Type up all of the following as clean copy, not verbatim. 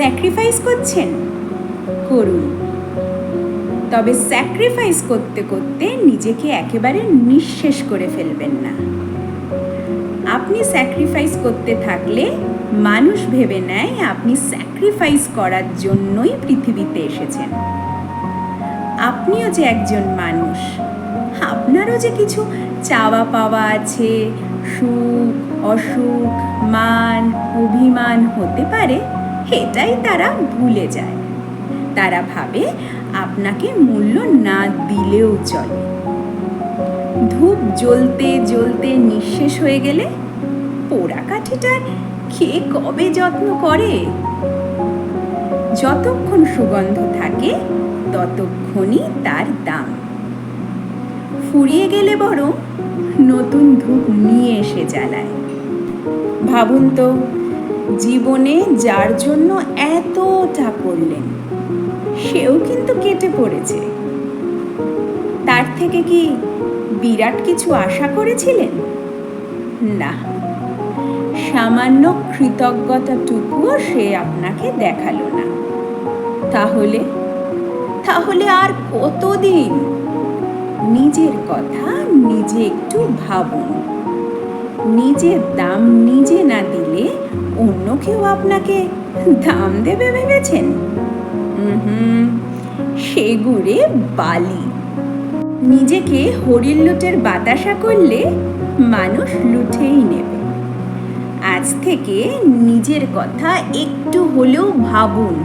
Sacrifice করছেন, করুন। তবে স্যাক্রিফাইস করতে করতে নিজেকে একেবারে নিঃশেষ করে ফেলবেন না। আপনি স্যাক্রিফাইস করতে থাকলে মানুষ ভেবে নেয় আপনি স্যাক্রিফাইস করার জন্যই পৃথিবীতে এসেছেন। আপনিও যে একজন মানুষ, আপনারও যে কিছু চাওয়া পাওয়া আছে, সুখ অসুখ, মান অভিমান হতে পারে, এটাই তারা ভুলে যায়। তারা ভাবে আপনাকে মূল্য না দিলেও চলে। ধূপ জ্বলতে জ্বলতে নিঃশেষ হয়ে গেলে পোড়া কাঠিটার কে কবে যত্ন করে? যতক্ষণ সুগন্ধ থাকে ততক্ষণই তার দাম। ফুরিয়ে গেলে বরং নতুন ধূপ নিয়ে এসে জ্বালায়। ভাবুন তো, জীবনে যার জন্য এতটা করলেন, সেও কিন্তু কেটে পড়েছে। তার থেকে কি বিরাট কিছু আশা করেছিলেন? না, সামান্য কৃতজ্ঞতাটুকুও সে আপনাকে দেখালো না। তাহলে আর কতদিন? নিজের কথা নিজে একটু ভাবুন। নিজের দাম নিজে না দিলে অন্য কেউ আপনাকে দাম দেবে ভেবেছেন? সে গুড়ে বালি। নিজেকে হরির লুটের বাতাসা করলে মানুষ লুটেই নেবে। আজ থেকে নিজের কথা একটু হলেও ভাবুন,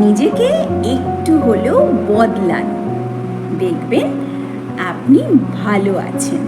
নিজেকে একটু হলেও বদলান। দেখবেন আপনি ভালো আছেন।